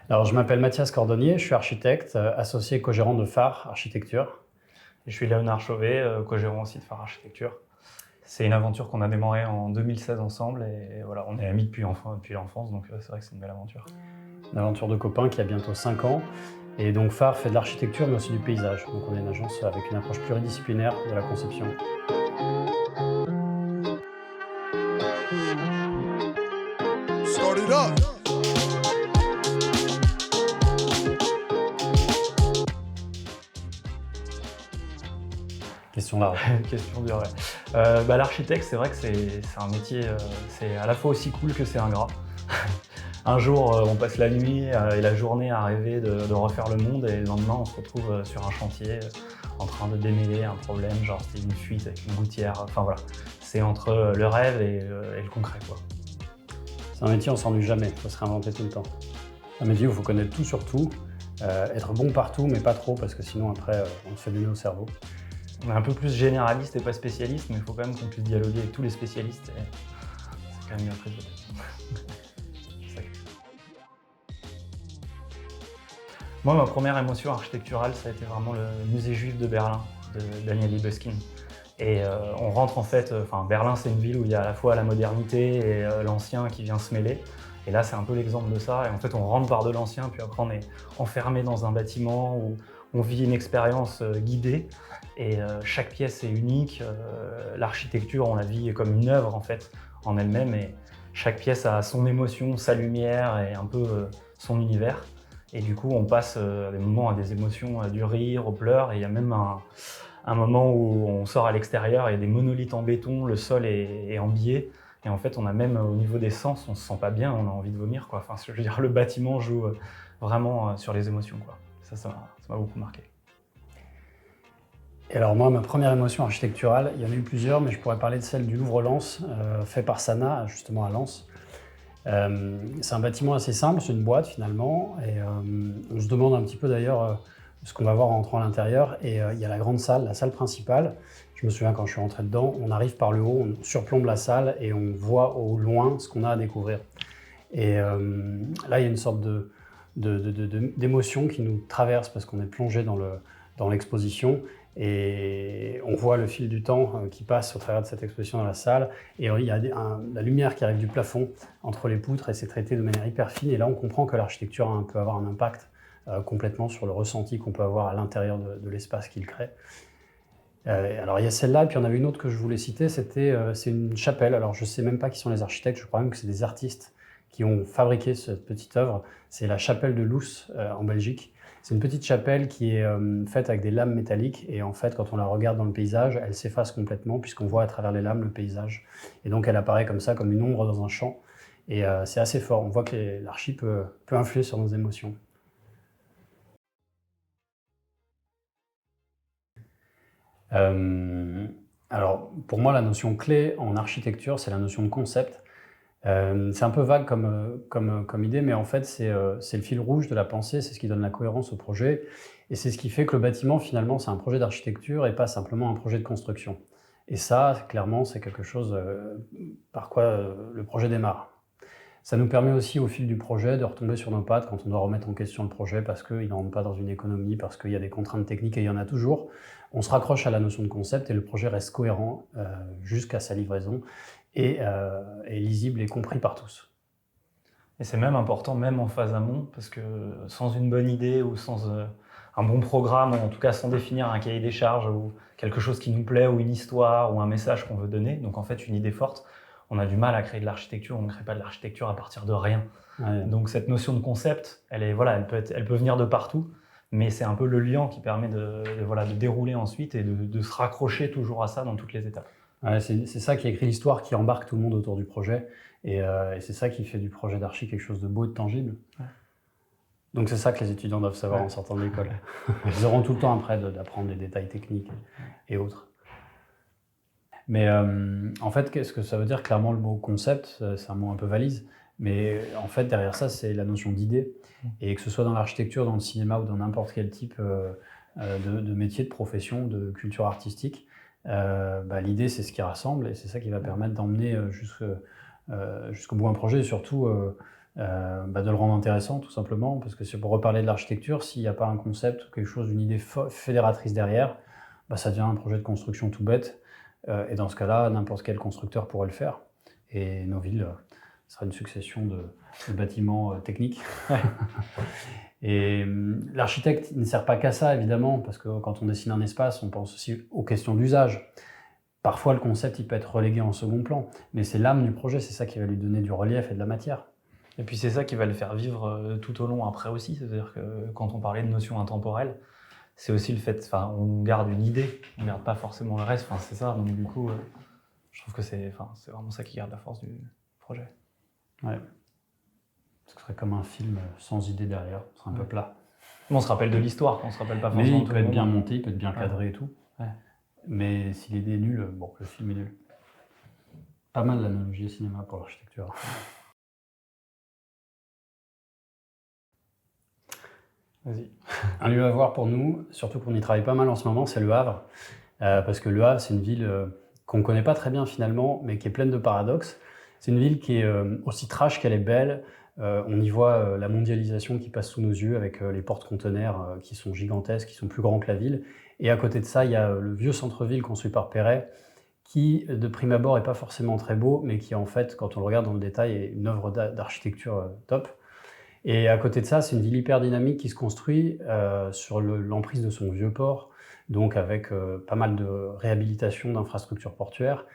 Alors, je m'appelle Mathias Cordonnier, je suis architecte, associé co-gérant de Phare Architecture. Et je suis Léonard Chauvet, co-gérant aussi de Phare Architecture. C'est une aventure qu'on a démarrée en 2016 ensemble et voilà, on est amis depuis l'enfance, donc c'est vrai que c'est une belle aventure. Une aventure de copains qui a bientôt 5 ans. Et donc Phare fait de l'architecture mais aussi du paysage. Donc on est une agence avec une approche pluridisciplinaire de la conception. Start it up. Question large. Question dure, ouais. L'architecte, c'est vrai que c'est un métier, c'est à la fois aussi cool que c'est ingrat. Un jour, on passe la nuit et la journée à rêver de refaire le monde et le lendemain, on se retrouve sur un chantier en train de démêler un problème, genre c'était une fuite avec une gouttière, enfin voilà. C'est entre le rêve et le concret, quoi. C'est un métier, on s'ennuie jamais, il faut se réinventer tout le temps. C'est un métier où il faut connaître tout sur tout, être bon partout mais pas trop parce que sinon après on se fait du nez au cerveau. On est un peu plus généraliste et pas spécialiste, mais il faut quand même qu'on puisse dialoguer avec tous les spécialistes. Et c'est quand même une prise de tête. Moi, ma première émotion architecturale, ça a été vraiment le musée juif de Berlin, de Daniel Libeskind. Et on rentre en fait, Berlin c'est une ville où il y a à la fois la modernité et l'ancien qui vient se mêler. Et là c'est un peu l'exemple de ça. Et en fait on rentre par de l'ancien, puis après on est enfermé dans un bâtiment où on vit une expérience guidée. Et chaque pièce est unique. L'architecture on la vit comme une œuvre en fait en elle-même. Et chaque pièce a son émotion, sa lumière et un peu son univers. Et du coup on passe à des moments à des émotions, du rire, aux pleurs. Et il y a même un moment où on sort à l'extérieur, il y a des monolithes en béton, le sol est en biais. Et en fait, on a même au niveau des sens, on se sent pas bien, on a envie de vomir, quoi. Enfin, je veux dire, le bâtiment joue vraiment sur les émotions, quoi. Ça m'a beaucoup marqué. Et alors moi, ma première émotion architecturale, il y en a eu plusieurs, mais je pourrais parler de celle du Louvre-Lens, fait par Sana, justement à Lens. C'est un bâtiment assez simple, c'est une boîte finalement, et on se demande un petit peu d'ailleurs ce qu'on va voir en entrant à l'intérieur. Et il y a la grande salle, la salle principale. Je me souviens quand je suis rentré dedans, on arrive par le haut, on surplombe la salle et on voit au loin ce qu'on a à découvrir. Et là, il y a une sorte d'émotion qui nous traverse parce qu'on est plongé dans l'exposition. Et on voit le fil du temps qui passe au travers de cette exposition dans la salle. Et il y a la lumière qui arrive du plafond entre les poutres et c'est traité de manière hyper fine. Et là, on comprend que l'architecture peut avoir un impact complètement sur le ressenti qu'on peut avoir à l'intérieur de l'espace qu'il crée. Alors il y a celle-là, et puis il y en avait une autre que je voulais citer, c'est une chapelle. Alors je ne sais même pas qui sont les architectes, je crois même que c'est des artistes qui ont fabriqué cette petite œuvre. C'est la chapelle de Loos en Belgique. C'est une petite chapelle qui est faite avec des lames métalliques et en fait quand on la regarde dans le paysage, elle s'efface complètement puisqu'on voit à travers les lames le paysage. Et donc elle apparaît comme ça, comme une ombre dans un champ. Et c'est assez fort, on voit que l'archi peut influer sur nos émotions. Alors pour moi la notion clé en architecture c'est la notion de concept. C'est un peu vague comme idée, mais en fait, c'est le fil rouge de la pensée, c'est ce qui donne la cohérence au projet. Et c'est ce qui fait que le bâtiment, finalement, c'est un projet d'architecture et pas simplement un projet de construction. Et ça, clairement, c'est quelque chose par quoi le projet démarre. Ça nous permet aussi, au fil du projet, de retomber sur nos pattes quand on doit remettre en question le projet parce qu'il ne rentre pas dans une économie, parce qu'il y a des contraintes techniques et il y en a toujours. On se raccroche à la notion de concept et le projet reste cohérent jusqu'à sa livraison et lisible et compris par tous. Et c'est même important, même en phase amont, parce que sans une bonne idée ou sans un bon programme, ou en tout cas sans définir un cahier des charges ou quelque chose qui nous plaît, ou une histoire, ou un message qu'on veut donner, donc en fait une idée forte, on a du mal à créer de l'architecture, on ne crée pas de l'architecture à partir de rien. Ouais. Donc cette notion de concept, elle peut venir de partout, mais c'est un peu le lien qui permet de dérouler ensuite et de se raccrocher toujours à ça dans toutes les étapes. Ouais, c'est ça qui écrit l'histoire, qui embarque tout le monde autour du projet. Et c'est ça qui fait du projet d'archi quelque chose de beau et de tangible. Ouais. Donc c'est ça que les étudiants doivent savoir en sortant de l'école. Ils auront tout le temps après d'apprendre des détails techniques et autres. Mais en fait, qu'est-ce que ça veut dire? Clairement, le mot concept, c'est un mot un peu valise. Mais en fait, derrière ça, c'est la notion d'idée. Et que ce soit dans l'architecture, dans le cinéma ou dans n'importe quel type de métier, de profession, de culture artistique, l'idée, c'est ce qui rassemble et c'est ça qui va permettre d'emmener jusqu'au bout un projet et surtout de le rendre intéressant tout simplement, parce que c'est pour reparler de l'architecture, s'il n'y a pas un concept ou quelque chose, une idée fédératrice derrière, ça devient un projet de construction tout bête, et dans ce cas-là, n'importe quel constructeur pourrait le faire, et nos villes sera une succession de bâtiments techniques. Et l'architecte ne sert pas qu'à ça, évidemment, parce que quand on dessine un espace, on pense aussi aux questions d'usage. Parfois, le concept il peut être relégué en second plan, mais c'est l'âme du projet, c'est ça qui va lui donner du relief et de la matière. Et puis c'est ça qui va le faire vivre tout au long après aussi, c'est-à-dire que quand on parlait de notion intemporelle, c'est aussi le fait, on garde une idée, on ne garde pas forcément le reste, c'est ça, donc du coup, je trouve que c'est vraiment ça qui garde la force du projet. Ouais. Ce serait comme un film sans idée derrière, ce serait un peu plat. On se rappelle de l'histoire, on se rappelle pas forcément. Mais il peut être bien monté, il peut être bien cadré et tout. Ouais. Mais si l'idée est nulle, le film est nul. Pas mal l'analogie cinéma pour l'architecture. Vas-y. Un lieu à voir pour nous, surtout qu'on y travaille pas mal en ce moment, c'est Le Havre. Parce que Le Havre, c'est une ville qu'on ne connaît pas très bien finalement, mais qui est pleine de paradoxes. C'est une ville qui est aussi trash qu'elle est belle. On y voit la mondialisation qui passe sous nos yeux avec les porte-conteneurs qui sont gigantesques, qui sont plus grands que la ville. Et à côté de ça, il y a le vieux centre-ville construit par Perret, qui de prime abord n'est pas forcément très beau, mais qui en fait, quand on le regarde dans le détail, est une œuvre d'architecture top. Et à côté de ça, c'est une ville hyper dynamique qui se construit sur l'emprise de son vieux port, donc avec pas mal de réhabilitation d'infrastructures portuaires,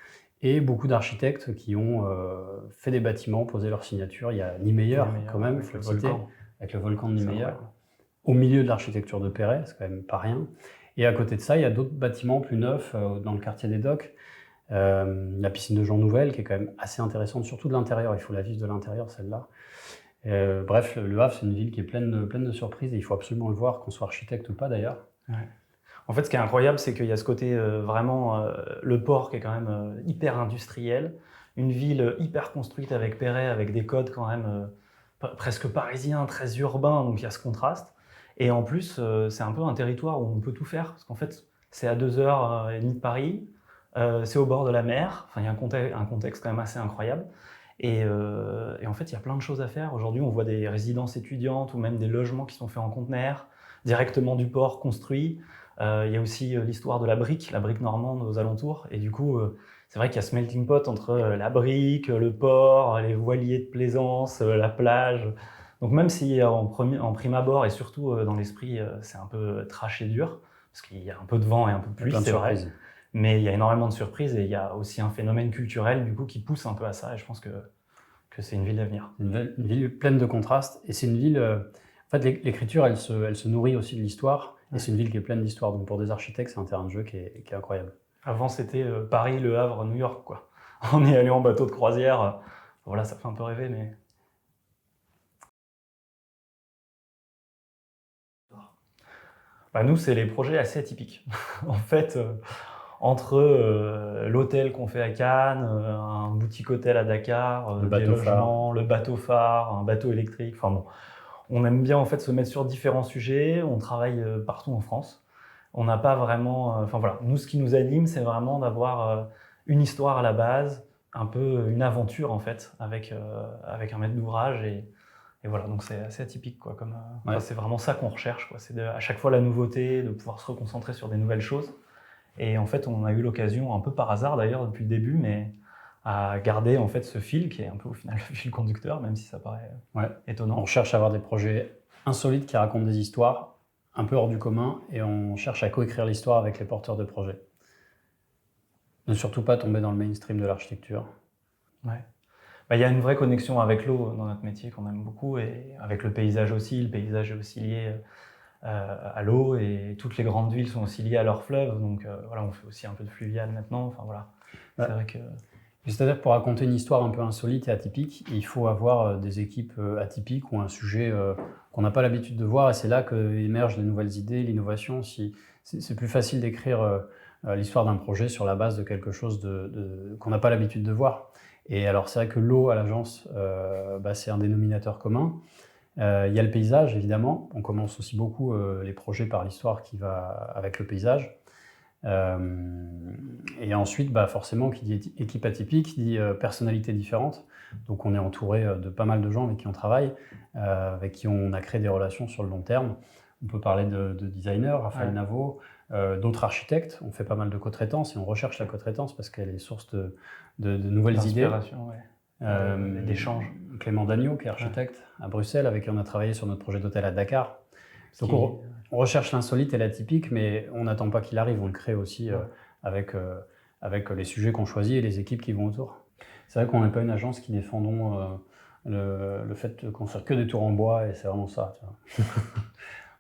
et beaucoup d'architectes qui ont fait des bâtiments, posé leur signature. Il y a Niemeyer, quand même, il faut le citer, avec le volcan de Niemeyer, au milieu de l'architecture de Perret, c'est quand même pas rien. Et à côté de ça, il y a d'autres bâtiments plus neufs dans le quartier des Docks. La piscine de Jean Nouvel, qui est quand même assez intéressante, surtout de l'intérieur, il faut la vivre de l'intérieur, celle-là. Bref, Le Havre, c'est une ville qui est pleine de surprises, et il faut absolument le voir, qu'on soit architecte ou pas d'ailleurs. Ouais. En fait, ce qui est incroyable, c'est qu'il y a ce côté vraiment, le port qui est quand même hyper industriel, une ville hyper construite avec Perret, avec des codes quand même presque parisiens, très urbains, donc il y a ce contraste. Et en plus, c'est un peu un territoire où on peut tout faire, parce qu'en fait, c'est à 2h30 de Paris, c'est au bord de la mer, il y a un contexte quand même assez incroyable. Et en fait, il y a plein de choses à faire. Aujourd'hui, on voit des résidences étudiantes ou même des logements qui sont faits en conteneurs, directement du port construits. Il y a aussi l'histoire de la brique normande aux alentours. Et du coup, c'est vrai qu'il y a ce melting pot entre la brique, le port, les voiliers de plaisance, la plage. Donc même si en prime abord et surtout dans l'esprit, c'est un peu trash et dur, parce qu'il y a un peu de vent et un peu de pluie, c'est vrai. Mais il y a énormément de surprises et il y a aussi un phénomène culturel du coup qui pousse un peu à ça. Et je pense que c'est une ville d'avenir. Une ville pleine de contrastes. Et c'est une ville... en fait, l'écriture, elle se nourrit aussi de l'histoire. Et c'est une ville qui est pleine d'histoire. Donc pour des architectes, c'est un terrain de jeu qui est incroyable. Avant, c'était Paris, Le Havre, New York, quoi. On est allé en bateau de croisière. Voilà, ça fait un peu rêver, mais... Nous, c'est les projets assez atypiques. En fait, entre l'hôtel qu'on fait à Cannes, un boutique hôtel à Dakar, des logements, le bateau phare, un bateau électrique, on aime bien en fait se mettre sur différents sujets, on travaille partout en France. On n'a pas vraiment... nous, ce qui nous anime, c'est vraiment d'avoir une histoire à la base, un peu une aventure en fait, avec un maître d'ouvrage. Et voilà, donc c'est assez atypique, quoi. C'est vraiment ça qu'on recherche, quoi. C'est à chaque fois la nouveauté, de pouvoir se reconcentrer sur des nouvelles choses. Et en fait, on a eu l'occasion, un peu par hasard d'ailleurs depuis le début, mais à garder en fait ce fil qui est un peu au final le fil conducteur, même si ça paraît étonnant. On cherche à avoir des projets insolites qui racontent des histoires un peu hors du commun, et on cherche à coécrire l'histoire avec les porteurs de projets. Ne surtout pas tomber dans le mainstream de l'architecture. Ouais. Il y a une vraie connexion avec l'eau dans notre métier qu'on aime beaucoup, et avec le paysage aussi. Le paysage est aussi lié à l'eau, et toutes les grandes villes sont aussi liées à leurs fleuves. Donc on fait aussi un peu de fluvial maintenant. C'est vrai que... C'est-à-dire que pour raconter une histoire un peu insolite et atypique, il faut avoir des équipes atypiques ou un sujet qu'on n'a pas l'habitude de voir, et c'est là qu'émergent les nouvelles idées, l'innovation. C'est plus facile d'écrire l'histoire d'un projet sur la base de quelque chose qu'on n'a pas l'habitude de voir. Et alors c'est vrai que l'eau à l'agence, c'est un dénominateur commun. Il y a le paysage, évidemment. On commence aussi beaucoup les projets par l'histoire qui va avec le paysage. Et ensuite, forcément, qui dit équipe atypique, dit personnalité différente. Donc on est entouré de pas mal de gens avec qui on travaille, avec qui on a créé des relations sur le long terme. On peut parler de designers, Raphaël Naveau, d'autres architectes. On fait pas mal de co-traitance et on recherche la co-traitance parce qu'elle est source de nouvelles idées. D'échanges. Clément Dagneau, qui est architecte à Bruxelles, avec qui on a travaillé sur notre projet d'hôtel à Dakar. Donc on recherche l'insolite et l'atypique, mais on n'attend pas qu'il arrive, on le crée aussi avec les sujets qu'on choisit et les équipes qui vont autour. C'est vrai qu'on n'est pas une agence qui défendons le fait de construire que des tours en bois, et c'est vraiment ça. Tu vois.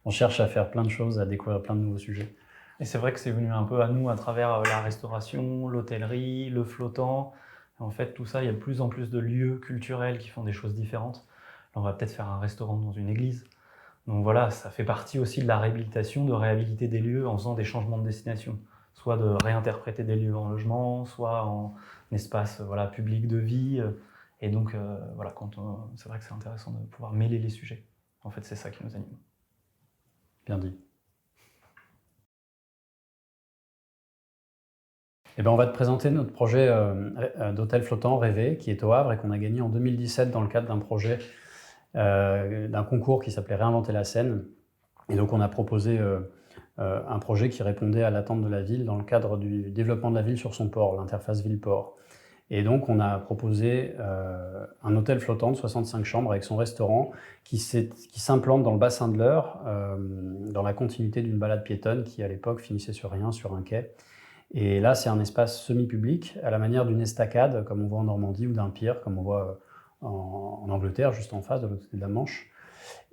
On cherche à faire plein de choses, à découvrir plein de nouveaux sujets. Et c'est vrai que c'est venu un peu à nous à travers la restauration, l'hôtellerie, le flottant. En fait, tout ça, il y a de plus en plus de lieux culturels qui font des choses différentes. Là, on va peut-être faire un restaurant dans une église. Donc voilà, ça fait partie aussi de la réhabilitation, de réhabiliter des lieux en faisant des changements de destination. Soit de réinterpréter des lieux en logement, soit en espace public de vie. Et donc, c'est vrai que c'est intéressant de pouvoir mêler les sujets. En fait, c'est ça qui nous anime. Bien dit. On va te présenter notre projet d'hôtel flottant rêvé, qui est au Havre et qu'on a gagné en 2017 dans le cadre d'un projet, d'un concours qui s'appelait Réinventer la Seine. Et donc on a proposé un projet qui répondait à l'attente de la ville dans le cadre du développement de la ville sur son port, l'interface ville-port. Et donc on a proposé un hôtel flottant de 65 chambres avec son restaurant qui s'implante dans le bassin de l'Eure, dans la continuité d'une balade piétonne qui à l'époque finissait sur rien, sur un quai. Et là c'est un espace semi-public à la manière d'une estacade comme on voit en Normandie ou d'un pier comme on voit en Angleterre juste en face de l'autre côté de la Manche.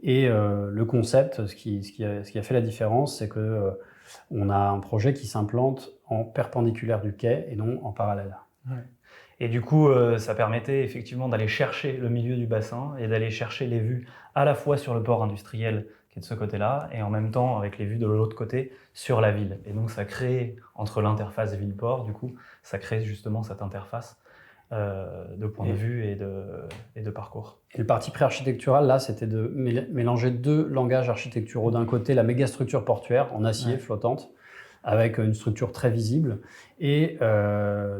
Et le concept, ce qui a fait la différence, c'est qu'on a un projet qui s'implante en perpendiculaire du quai et non en parallèle. Ouais. Et du coup, ça permettait effectivement d'aller chercher le milieu du bassin et d'aller chercher les vues à la fois sur le port industriel qui est de ce côté-là et en même temps avec les vues de l'autre côté sur la ville. Et donc ça crée, entre l'interface ville-port, du coup, ça crée justement cette interface de point de vue et de parcours. Et le parti pré-architectural, là, c'était de mélanger deux langages architecturaux. D'un côté, la mégastructure portuaire en acier flottante, avec une structure très visible, et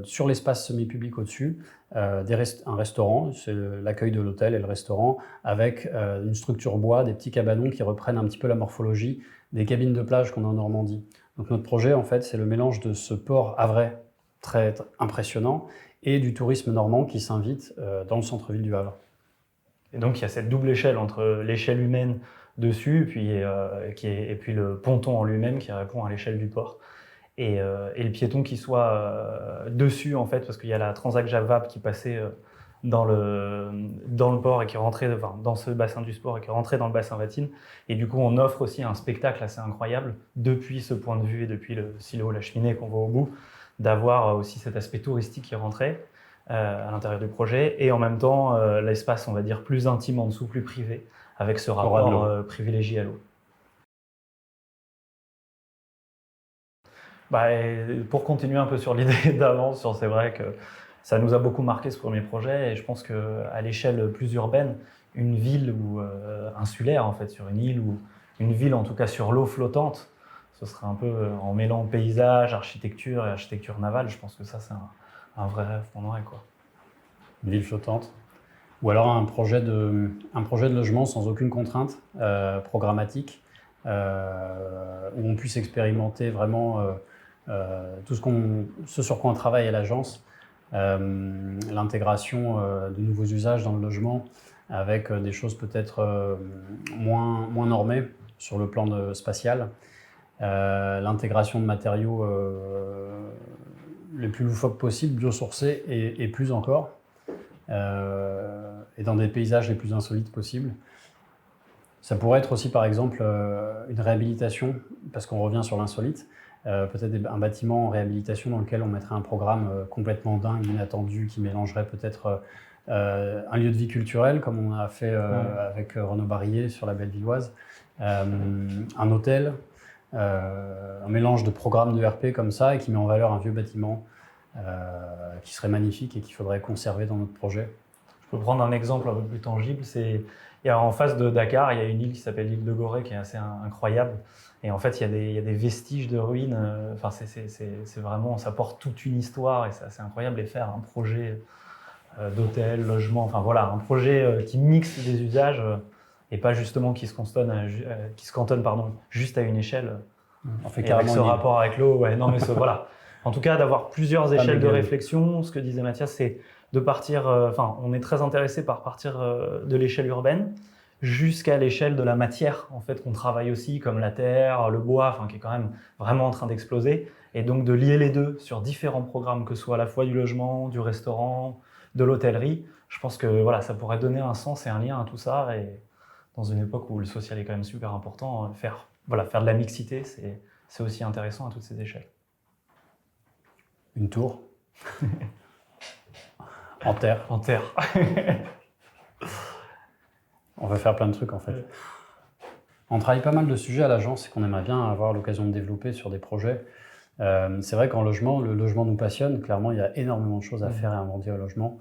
sur l'espace semi-public au-dessus, un restaurant, c'est l'accueil de l'hôtel et le restaurant, avec une structure bois, des petits cabanons qui reprennent un petit peu la morphologie des cabines de plage qu'on a en Normandie. Donc notre projet, en fait, c'est le mélange de ce port havrais très impressionnant et du tourisme normand qui s'invite dans le centre-ville du Havre. Et donc il y a cette double échelle entre l'échelle humaine dessus et puis le ponton en lui-même qui répond à l'échelle du port. Et le piéton qui soit dessus en fait, parce qu'il y a la Transat Jacques Vabre qui passait dans le port et qui rentrait dans ce bassin du sport et qui rentrait dans le bassin Vatine. Et du coup on offre aussi un spectacle assez incroyable depuis ce point de vue et depuis le silo, la cheminée qu'on voit au bout, d'avoir aussi cet aspect touristique qui rentrait à l'intérieur du projet et en même temps l'espace on va dire plus intime en dessous, plus privé, avec ce rapport privilégié à l'eau. Pour continuer un peu sur l'idée d'avance, c'est vrai que ça nous a beaucoup marqué ce premier projet et je pense qu'à l'échelle plus urbaine, une ville ou insulaire en fait sur une île ou une ville en tout cas sur l'eau flottante, ce serait un peu en mêlant paysage, architecture et architecture navale, je pense que ça c'est un vrai rêve pour nous, quoi. Une ville flottante. Ou alors un projet de logement sans aucune contrainte programmatique, où on puisse expérimenter vraiment tout ce sur quoi on travaille à l'agence, l'intégration de nouveaux usages dans le logement, avec des choses peut-être moins normées sur le plan spatial, l'intégration de matériaux les plus loufoques possibles, biosourcés et plus encore. Et dans des paysages les plus insolites possibles. Ça pourrait être aussi par exemple une réhabilitation, parce qu'on revient sur l'insolite, peut-être un bâtiment en réhabilitation dans lequel on mettrait un programme complètement dingue, inattendu, qui mélangerait peut-être un lieu de vie culturel, comme on a fait avec Renaud Barillet sur la Bellevilloise, un hôtel, un mélange de programmes de RP comme ça, et qui met en valeur un vieux bâtiment qui serait magnifique et qu'il faudrait conserver dans notre projet. Je peux prendre un exemple un peu plus tangible, c'est Et alors, en face de Dakar, il y a une île qui s'appelle l'île de Gorée qui est assez incroyable. Et en fait, il y a des vestiges de ruines. Enfin, c'est vraiment, ça porte toute une histoire et c'est assez incroyable. Et faire un projet d'hôtel, logement, enfin voilà, un projet qui mixe des usages et pas justement qui se cantonne pardon, juste à une échelle. On fait Et avec carrément ce une île. rapport avec l'eau, ouais, non mais voilà. En tout cas, d'avoir plusieurs échelles de méga. réflexion. Ce que disait Mathias, c'est de partir. Enfin, on est très intéressé par partir de l'échelle urbaine jusqu'à l'échelle de la matière, en fait, qu'on travaille aussi, comme la terre, le bois, enfin, qui est quand même vraiment en train d'exploser. Et donc de lier les deux sur différents programmes, que ce soit à la fois du logement, du restaurant, de l'hôtellerie. Je pense que voilà, ça pourrait donner un sens et un lien à tout ça. Et dans une époque où le social est quand même super important, faire de la mixité, c'est aussi intéressant à toutes ces échelles. Une tour en terre. En terre. On va faire plein de trucs en fait. On travaille pas mal de sujets à l'agence et qu'on aimerait bien avoir l'occasion de développer sur des projets. C'est vrai qu'en logement, le logement nous passionne. Clairement, il y a énormément de choses à faire et à inventer au logement.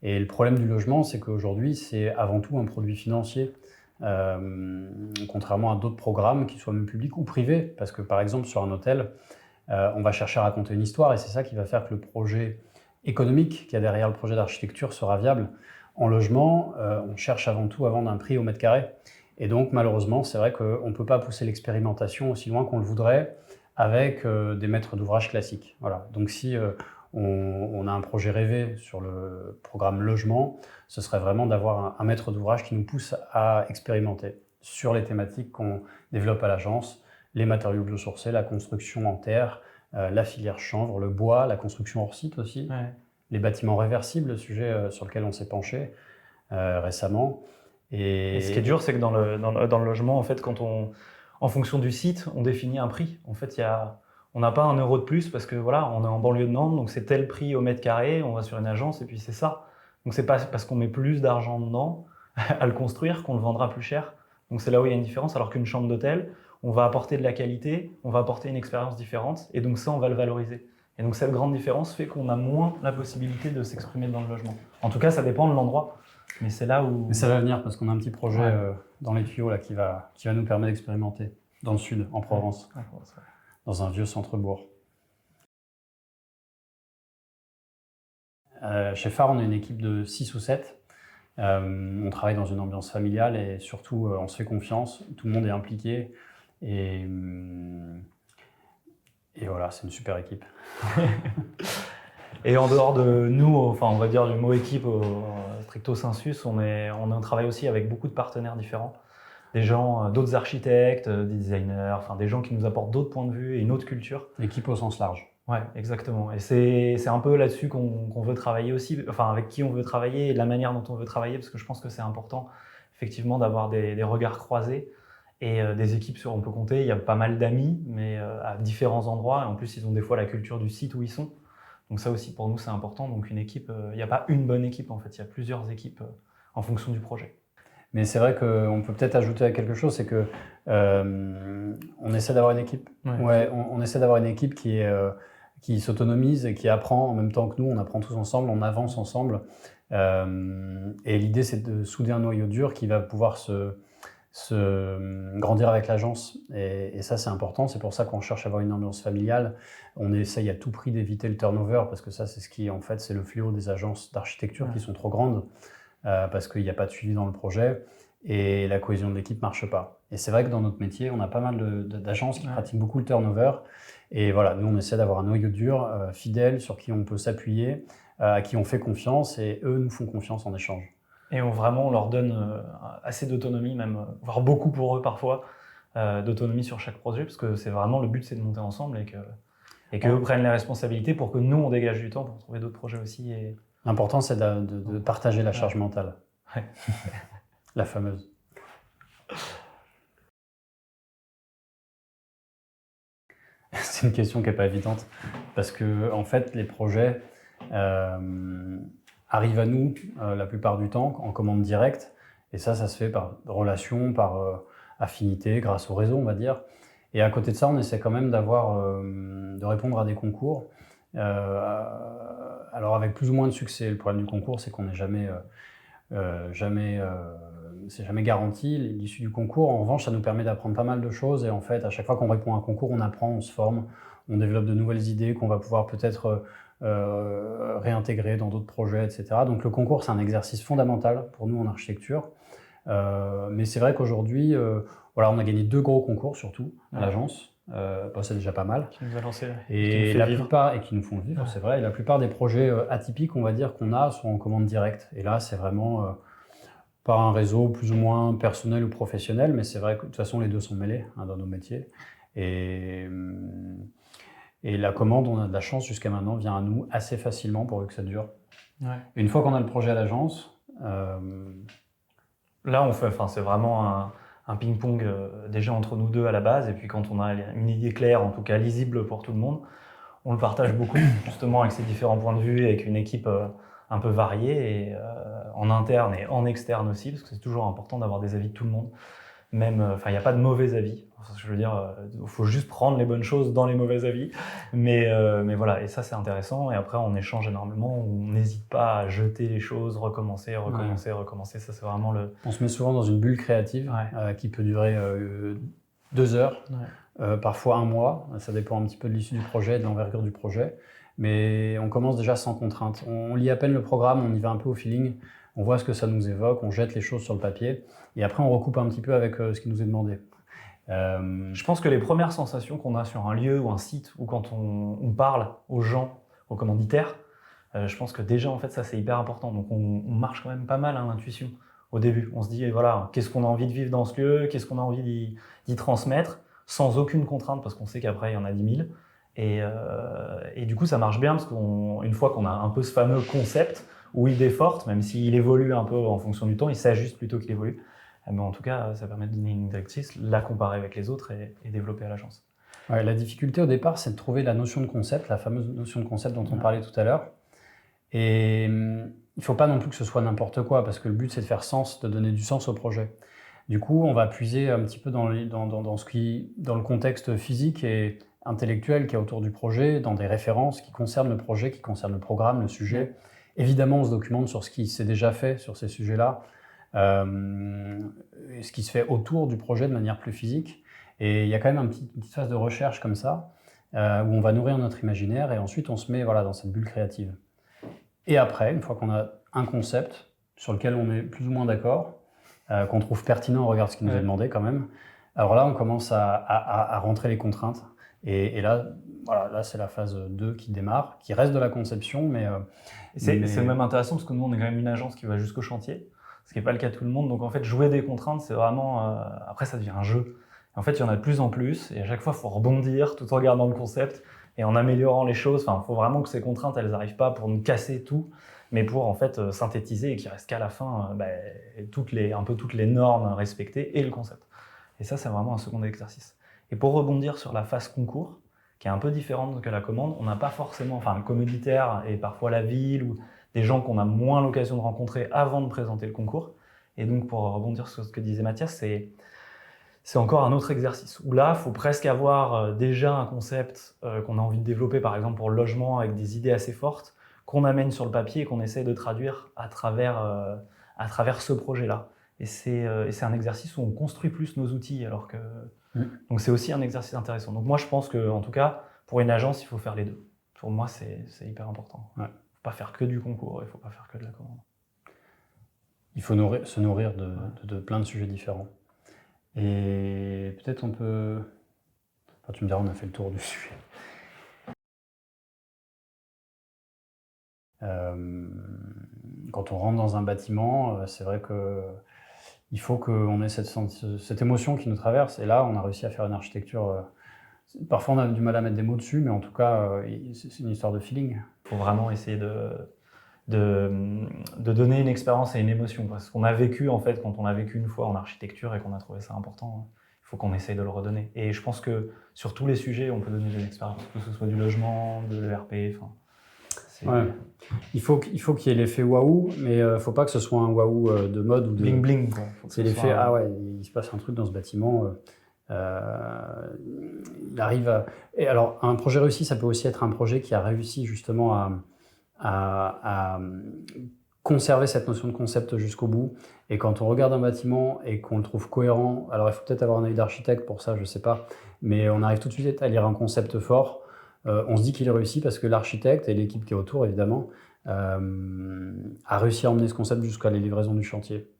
Et le problème du logement, c'est qu'aujourd'hui, c'est avant tout un produit financier. Contrairement à d'autres programmes, qu'ils soient même publics ou privés. Parce que par exemple, sur un hôtel, on va chercher à raconter une histoire et c'est ça qui va faire que le projet économique qu'il y a derrière le projet d'architecture sera viable. En logement, on cherche avant tout à vendre un prix au mètre carré. Et donc, malheureusement, c'est vrai qu'on ne peut pas pousser l'expérimentation aussi loin qu'on le voudrait avec des maîtres d'ouvrage classiques. Voilà. Donc, si on a un projet rêvé sur le programme logement, ce serait vraiment d'avoir un maître d'ouvrage qui nous pousse à expérimenter sur les thématiques qu'on développe à l'agence, les matériaux biosourcés, la construction en terre, la filière chanvre, le bois, la construction hors site aussi. Ouais. Les bâtiments réversibles, le sujet sur lequel on s'est penché récemment. Et ce qui est dur, c'est que dans le logement, en fait, en fonction du site, on définit un prix. En fait, on n'a pas 1 euro de plus parce que voilà, on est en banlieue de Nantes, donc c'est tel prix au mètre carré, on va sur une agence et puis c'est ça. Donc c'est pas parce qu'on met plus d'argent dedans à le construire qu'on le vendra plus cher. Donc c'est là où il y a une différence, alors qu'une chambre d'hôtel, on va apporter de la qualité, on va apporter une expérience différente et donc ça, on va le valoriser. Et donc cette grande différence fait qu'on a moins la possibilité de s'exprimer dans le logement. En tout cas, ça dépend de l'endroit. Mais c'est là où... Mais ça va venir parce qu'on a un petit projet dans les tuyaux là, qui va nous permettre d'expérimenter dans le sud, en Provence, dans un vieux centre-bourg. Chez Phare, on est une équipe de 6 ou 7. On travaille dans une ambiance familiale et surtout, on se fait confiance. Tout le monde est impliqué. Et voilà, c'est une super équipe. Et en dehors de nous, enfin on va dire du mot équipe stricto sensus, on travaille aussi avec beaucoup de partenaires différents. Des gens, d'autres architectes, des designers, enfin des gens qui nous apportent d'autres points de vue et une autre culture. L'équipe au sens large. Ouais, exactement. Et c'est un peu là-dessus qu'on veut travailler aussi, enfin avec qui on veut travailler et de la manière dont on veut travailler, parce que je pense que c'est important effectivement d'avoir des regards croisés. Et des équipes sur on peut compter, il y a pas mal d'amis, mais à différents endroits. Et en plus, ils ont des fois la culture du site où ils sont. Donc ça aussi, pour nous, c'est important. Donc une équipe, il n'y a pas une bonne équipe, en fait. Il y a plusieurs équipes en fonction du projet. Mais c'est vrai qu'on peut peut-être ajouter quelque chose, c'est que on essaie d'avoir une équipe. Ouais, on essaie d'avoir une équipe qui s'autonomise et qui apprend en même temps que nous. On apprend tous ensemble, on avance ensemble. Et l'idée, c'est de souder un noyau dur qui va pouvoir se grandir avec l'agence et ça c'est important, c'est pour ça qu'on cherche à avoir une ambiance familiale. On essaye à tout prix d'éviter le turnover parce que ça c'est ce qui en fait c'est le fléau des agences d'architecture qui sont trop grandes parce qu'il n'y a pas de suivi dans le projet et la cohésion de l'équipe marche pas. Et c'est vrai que dans notre métier on a pas mal d'agences qui pratiquent beaucoup le turnover et voilà, nous on essaie d'avoir un noyau dur fidèle sur qui on peut s'appuyer, à qui on fait confiance et eux nous font confiance en échange. Et on leur donne assez d'autonomie, même, voire beaucoup pour eux parfois, d'autonomie sur chaque projet, parce que c'est vraiment le but, c'est de monter ensemble et qu'eux prennent les responsabilités pour que nous, on dégage du temps pour trouver d'autres projets aussi. Et... L'important, c'est de partager la charge mentale. Ouais. La fameuse. C'est une question qui n'est pas évidente, parce que en fait, les projets... arrive à nous la plupart du temps en commande directe et ça se fait par relation, par affinité, grâce au réseau on va dire. Et à côté de ça on essaie quand même de répondre à des concours alors avec plus ou moins de succès. Le problème du concours c'est qu'on n'est jamais c'est jamais garanti l'issue du concours. En revanche, ça nous permet d'apprendre pas mal de choses et en fait, à chaque fois qu'on répond à un concours, on apprend, on se forme, on développe de nouvelles idées qu'on va pouvoir peut-être réintégrer dans d'autres projets, etc. Donc le concours, c'est un exercice fondamental pour nous en architecture. Mais c'est vrai qu'aujourd'hui, voilà, on a gagné 2 gros concours surtout à l'agence. C'est déjà pas mal. Qui nous a lancé Et la plupart, et qui nous font vivre, c'est vrai. Et la plupart des projets atypiques, on va dire, qu'on a sont en commande directe. Et là, c'est vraiment par un réseau plus ou moins personnel ou professionnel, mais c'est vrai que de toute façon, les deux sont mêlés dans nos métiers. Et la commande, on a de la chance jusqu'à maintenant, vient à nous assez facilement pourvu que ça dure. Ouais. Une fois qu'on a le projet à l'agence, là, c'est vraiment un ping-pong déjà entre nous deux à la base, et puis quand on a une idée claire, en tout cas lisible pour tout le monde, on le partage beaucoup, justement avec ses différents points de vue, avec une équipe un peu variée, et en interne et en externe aussi, parce que c'est toujours important d'avoir des avis de tout le monde. Même, il n'y a pas de mauvais avis. Je veux dire, il faut juste prendre les bonnes choses dans les mauvais avis. Mais voilà, et ça c'est intéressant. Et après, on échange énormément. On n'hésite pas à jeter les choses, recommencer. Ça c'est vraiment le. On se met souvent dans une bulle créative qui peut durer 2 heures, parfois 1 mois. Ça dépend un petit peu de l'issue du projet, de l'envergure du projet. Mais on commence déjà sans contrainte. On lit à peine le programme, on y va un peu au feeling. On voit ce que ça nous évoque, on jette les choses sur le papier. Et après, on recoupe un petit peu avec ce qui nous est demandé. Je pense que les premières sensations qu'on a sur un lieu ou un site, ou quand on parle aux gens, aux commanditaires, je pense que déjà, en fait, ça, c'est hyper important. Donc, on marche quand même pas mal à l'intuition au début. On se dit, voilà, qu'est-ce qu'on a envie de vivre dans ce lieu, qu'est-ce qu'on a envie d'y transmettre, sans aucune contrainte, parce qu'on sait qu'après, il y en a 10 000. Et du coup, ça marche bien, parce qu'une fois qu'on a un peu ce fameux concept, ou idée forte, même s'il évolue un peu en fonction du temps, il s'ajuste plutôt qu'il évolue. Mais en tout cas, ça permet de donner une directrice, la comparer avec les autres et développer à l'agence. Ouais, la difficulté au départ, c'est de trouver la notion de concept, la fameuse notion de concept dont on parlait tout à l'heure. Et il ne faut pas non plus que ce soit n'importe quoi, parce que le but, c'est de faire sens, de donner du sens au projet. Du coup, on va puiser un petit peu dans le contexte physique et intellectuel qui est autour du projet, dans des références qui concernent le projet, qui concernent le programme, le sujet. Évidemment, on se documente sur ce qui s'est déjà fait sur ces sujets-là, et ce qui se fait autour du projet de manière plus physique. Et il y a quand même une petite phase de recherche comme ça, où on va nourrir notre imaginaire et ensuite on se met dans cette bulle créative. Et après, une fois qu'on a un concept sur lequel on est plus ou moins d'accord, qu'on trouve pertinent au regard de ce qui nous est demandé quand même, alors là, on commence à rentrer les contraintes. Et là, c'est la phase 2 qui démarre, qui reste de la conception, mais... c'est même intéressant parce que nous, on est quand même une agence qui va jusqu'au chantier, ce qui n'est pas le cas de tout le monde. Donc en fait, jouer des contraintes, c'est vraiment... après, ça devient un jeu. Et en fait, il y en a de plus en plus, et à chaque fois, il faut rebondir tout en regardant le concept et en améliorant les choses. Enfin, il faut vraiment que ces contraintes, elles n'arrivent pas pour nous casser tout, mais pour en fait synthétiser et qu'il reste qu'à la fin toutes les normes respectées et le concept. Et ça, c'est vraiment un second exercice. Et pour rebondir sur la phase concours, qui est un peu différente que la commande, on n'a pas forcément, le commoditaire et parfois la ville ou des gens qu'on a moins l'occasion de rencontrer avant de présenter le concours. Et donc, pour rebondir sur ce que disait Mathias, c'est encore un autre exercice où là, il faut presque avoir déjà un concept qu'on a envie de développer, par exemple pour le logement, avec des idées assez fortes, qu'on amène sur le papier et qu'on essaie de traduire à travers ce projet-là. Et c'est un exercice où on construit plus nos outils, alors que... Donc c'est aussi un exercice intéressant. Donc moi, je pense qu'en tout cas, pour une agence, il faut faire les deux. Pour moi, c'est hyper important. Il ne faut pas faire que du concours, il ne faut pas faire que de la commande. Il faut se nourrir de plein de sujets différents. Et peut-être on peut... Enfin, tu me diras, on a fait le tour du sujet. Quand on rentre dans un bâtiment, c'est vrai qu'il faut qu'on ait cette émotion qui nous traverse. Et là, on a réussi à faire une architecture... Parfois, on a du mal à mettre des mots dessus, mais en tout cas, c'est une histoire de feeling. Il faut vraiment essayer de donner une expérience et une émotion. Parce qu'on a vécu, en fait, quand on a vécu une fois en architecture et qu'on a trouvé ça important, il faut qu'on essaye de le redonner. Et je pense que sur tous les sujets, on peut donner des expériences, que ce soit du logement, de l'ERP, Ouais. Il faut qu'il y ait l'effet waouh, mais il ne faut pas que ce soit un waouh de mode ou de... Bling bling, quoi. C'est l'effet, ah ouais, il se passe un truc dans ce bâtiment. Il arrive à... Et alors, un projet réussi, ça peut aussi être un projet qui a réussi justement à conserver cette notion de concept jusqu'au bout. Et quand on regarde un bâtiment et qu'on le trouve cohérent, alors il faut peut-être avoir un œil d'architecte pour ça, je ne sais pas, mais on arrive tout de suite à lire un concept fort. On se dit qu'il est réussi parce que l'architecte et l'équipe qui est autour, évidemment, a réussi à emmener ce concept jusqu'à la livraison du chantier.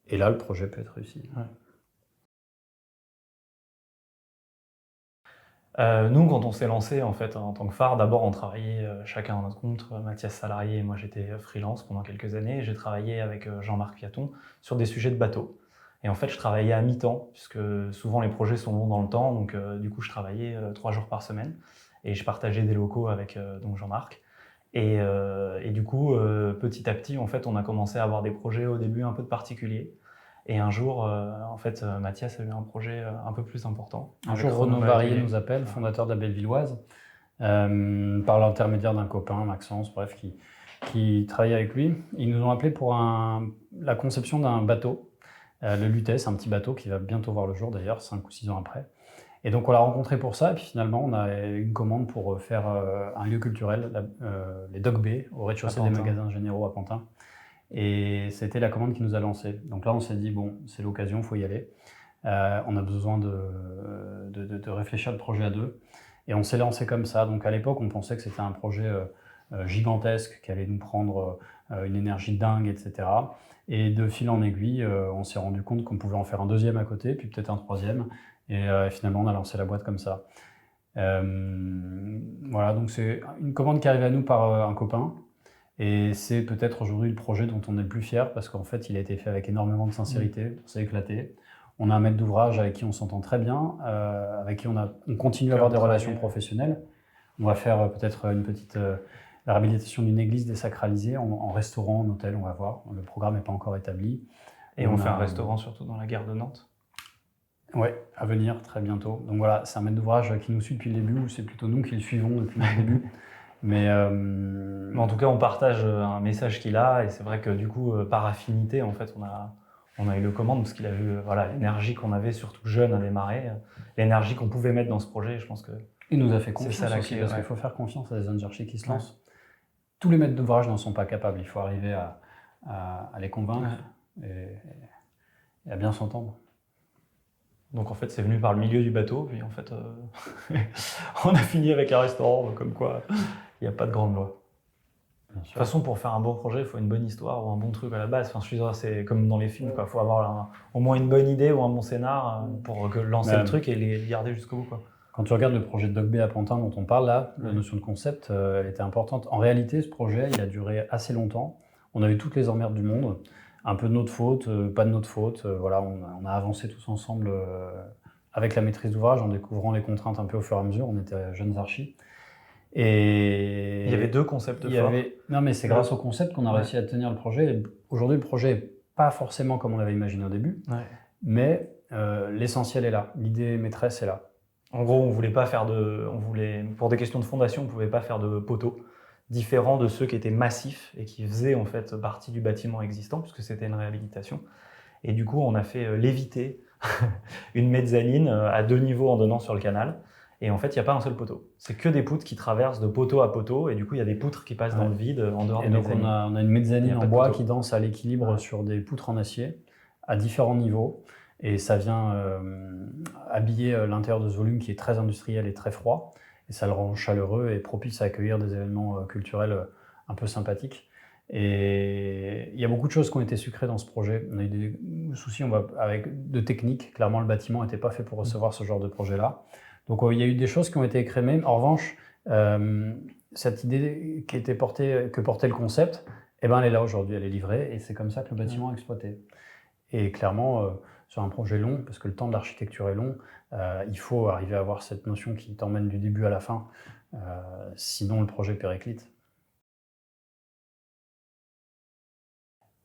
Et là, le projet peut être réussi. Ouais. Nous, quand on s'est lancé en fait en tant que phare, d'abord on travaillait chacun à notre compte, Mathias salarié et moi j'étais freelance pendant quelques années. J'ai travaillé avec Jean-Marc Piaton sur des sujets de bateau. Et en fait, je travaillais à mi-temps, puisque souvent les projets sont longs dans le temps, donc du coup je travaillais 3 jours par semaine et je partageais des locaux avec donc Jean-Marc. Et du coup, petit à petit, en fait, on a commencé à avoir des projets au début un peu de particuliers. Et un jour, en fait, Mathias a eu un projet un peu plus important. Un jour, Renaud Varier nous appelle, fondateur de la Bellevilloise, par l'intermédiaire d'un copain, Maxence, bref, qui travaillait avec lui. Ils nous ont appelé pour la conception d'un bateau, le Lutèce, un petit bateau qui va bientôt voir le jour d'ailleurs, 5 ou 6 ans après. Et donc on l'a rencontré pour ça, et puis finalement on a une commande pour faire un lieu culturel, les Dock Bay, au rez-de-chaussée des magasins généraux à Pantin. Et c'était la commande qui nous a lancé. Donc là, on s'est dit, bon, c'est l'occasion, il faut y aller. On a besoin de réfléchir le projet à deux. Et on s'est lancé comme ça. Donc à l'époque, on pensait que c'était un projet gigantesque, qui allait nous prendre une énergie dingue, etc. Et de fil en aiguille, on s'est rendu compte qu'on pouvait en faire un deuxième à côté, puis peut-être un troisième. Et finalement, on a lancé la boîte comme ça. Voilà, donc c'est une commande qui arrive à nous par un copain. Et c'est peut-être aujourd'hui le projet dont on est le plus fier parce qu'en fait, il a été fait avec énormément de sincérité, on s'est éclaté. On a un maître d'ouvrage avec qui on s'entend très bien, avec qui on continue à avoir des relations professionnelles. On va faire peut-être une petite la réhabilitation d'une église désacralisée en restaurant, en hôtel, on va voir. Le programme n'est pas encore établi. Et on fait un restaurant surtout dans la gare de Nantes. Oui, à venir très bientôt. Donc voilà, c'est un maître d'ouvrage qui nous suit depuis le début, ou c'est plutôt nous qui le suivons depuis le début. Mais en tout cas, on partage un message qu'il a, et c'est vrai que du coup, par affinité, en fait, on a eu le commande parce qu'il a vu l'énergie qu'on avait, surtout jeune, à démarrer, l'énergie qu'on pouvait mettre dans ce projet. Je pense que il nous a fait confiance ça, aussi, parce qu'il faut faire confiance à des jeunes archis qui se lancent. Tous les maîtres d'ouvrage n'en sont pas capables. Il faut arriver à les convaincre et à bien s'entendre. Donc en fait, c'est venu par le milieu du bateau, puis en fait, on a fini avec un restaurant, comme quoi il n'y a pas de grande loi. De toute façon, pour faire un bon projet, il faut une bonne histoire ou un bon truc à la base. Enfin, je suis sûr, c'est comme dans les films, il faut avoir au moins une bonne idée ou un bon scénar pour lancer le truc et les garder jusqu'au bout, quoi. Quand tu regardes le projet de Dock Bay à Pantin dont on parle là, la notion de concept, elle était importante. En réalité, ce projet, il a duré assez longtemps. On a eu toutes les emmerdes du monde. Un peu de notre faute, pas de notre faute. Voilà, on a avancé tous ensemble avec la maîtrise d'ouvrage en découvrant les contraintes un peu au fur et à mesure. On était jeunes archis. Et il y avait 2 concepts forts. Non, mais c'est grâce au concept qu'on a réussi à tenir le projet. Aujourd'hui, le projet n'est pas forcément comme on l'avait imaginé au début, mais l'essentiel est là. L'idée maîtresse est là. En gros, on voulait pas faire pour des questions de fondation, on ne pouvait pas faire de poteaux différents de ceux qui étaient massifs et qui faisaient en fait partie du bâtiment existant, puisque c'était une réhabilitation. Et du coup, on a fait léviter une mezzanine à 2 niveaux en donnant sur le canal. Et en fait, il n'y a pas un seul poteau. C'est que des poutres qui traversent de poteau à poteau. Et du coup, il y a des poutres qui passent dans le vide en dehors de la mezzanine. Et donc, on a une mezzanine en bois qui danse à l'équilibre sur des poutres en acier à différents niveaux. Et ça vient habiller l'intérieur de ce volume qui est très industriel et très froid. Et ça le rend chaleureux et propice à accueillir des événements culturels un peu sympathiques. Et il y a beaucoup de choses qui ont été sucrées dans ce projet. On a eu des soucis avec de technique. Clairement, le bâtiment n'était pas fait pour recevoir ce genre de projet-là. Donc il y a eu des choses qui ont été écrémées. En revanche, cette idée que portait le concept, elle est là aujourd'hui, elle est livrée. Et c'est comme ça que le bâtiment est exploité. Et clairement, sur un projet long, parce que le temps de l'architecture est long, il faut arriver à avoir cette notion qui t'emmène du début à la fin. Sinon, le projet périclite.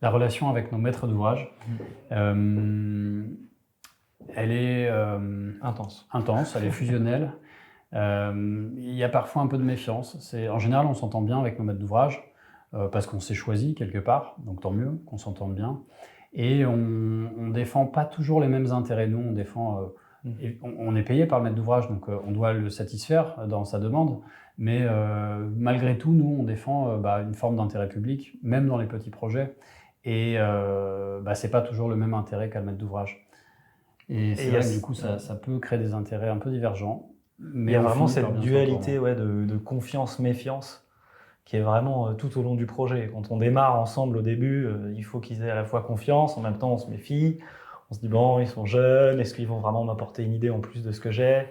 La relation avec nos maîtres d'ouvrage, elle est intense, elle est fusionnelle. Il y a parfois un peu de méfiance. En général, on s'entend bien avec nos maîtres d'ouvrage parce qu'on s'est choisi quelque part, donc tant mieux qu'on s'entende bien. Et on ne défend pas toujours les mêmes intérêts. Nous, on défend Et on est payé par le maître d'ouvrage, donc on doit le satisfaire dans sa demande. Mais malgré tout, nous, on défend une forme d'intérêt public, même dans les petits projets. Et c'est pas toujours le même intérêt qu'à le maître d'ouvrage. Et c'est vrai que du coup, ça peut créer des intérêts un peu divergents. Mais il y a on vraiment finit par cette bien dualité s'entendre. de confiance-méfiance qui est vraiment tout au long du projet. Quand on démarre ensemble au début, il faut qu'ils aient à la fois confiance, en même temps on se méfie, on se dit bon, ils sont jeunes, est-ce qu'ils vont vraiment m'apporter une idée en plus de ce que j'ai?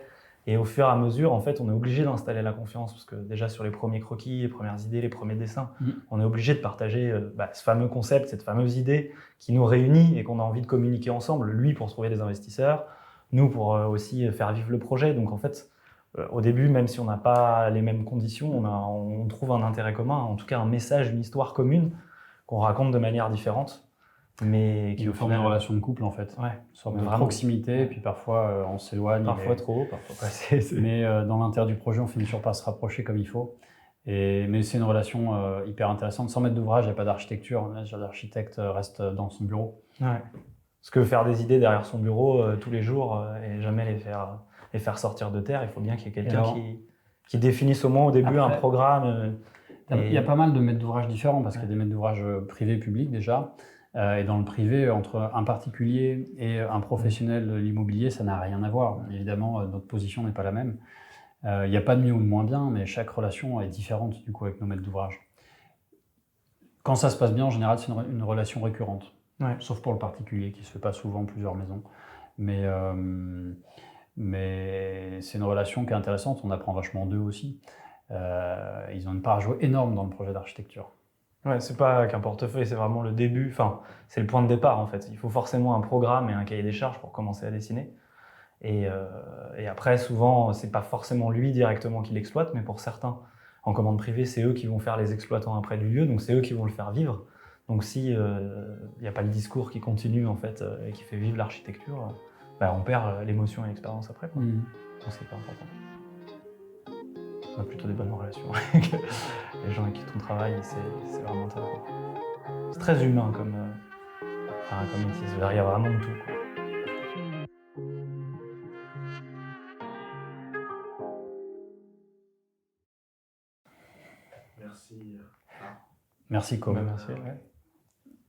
Et au fur et à mesure, en fait, on est obligé d'installer la confiance, parce que déjà sur les premiers croquis, les premières idées, les premiers dessins, on est obligé de partager ce fameux concept, cette fameuse idée qui nous réunit et qu'on a envie de communiquer ensemble, lui pour trouver des investisseurs, nous pour aussi faire vivre le projet. Donc en fait, au début, même si on n'a pas les mêmes conditions, on trouve un intérêt commun, en tout cas un message, une histoire commune qu'on raconte de manière différente, mais qui Qui au forme une final, relation de couple en fait. ouais, Une sorte mais de vraiment. proximité, et puis parfois on s'éloigne. Parfois mais trop, parfois pas. mais dans l'intérêt du projet, on finit toujours par se rapprocher comme il faut. Mais c'est une relation hyper intéressante. Sans maître d'ouvrage, il n'y a pas d'architecture. L'architecte reste dans son bureau. Ouais. Parce que faire des idées derrière son bureau tous les jours et jamais les faire sortir de terre, il faut bien qu'il y ait quelqu'un alors, qui définisse au moins au début après, un programme. Il y a pas mal de maîtres d'ouvrage différents, parce qu'il y a Ouais. des maîtres d'ouvrage privés et publics déjà. Et dans le privé, entre un particulier et un professionnel de l'immobilier, ça n'a rien à voir. Évidemment, notre position n'est pas la même. Il n'y a pas de mieux ou de moins bien, mais chaque relation est différente du coup avec nos maîtres d'ouvrage. Quand ça se passe bien, en général, c'est une relation récurrente. Ouais. Sauf pour le particulier, qui se fait pas souvent plusieurs maisons. Mais c'est une relation qui est intéressante, on apprend vachement d'eux aussi. Ils ont une part à jouer énorme dans le projet d'architecture. Ouais, c'est pas qu'un portefeuille, c'est vraiment le début, enfin, c'est le point de départ en fait. Il faut forcément un programme et un cahier des charges pour commencer à dessiner. Et après, souvent, c'est pas forcément lui directement qui l'exploite, mais pour certains, en commande privée, c'est eux qui vont faire les exploitants après du lieu, donc c'est eux qui vont le faire vivre. Donc si il n'y a pas le discours qui continue en fait et qui fait vivre l'architecture, on perd l'émotion et l'expérience après, quoi. Donc c'est pas important. On a plutôt des bonnes relations avec les gens avec qui on travaille, et c'est vraiment intéressant. C'est très humain comme métier, il y a vraiment de tout, quoi. Merci. Merci, Kobe. Merci. Ouais.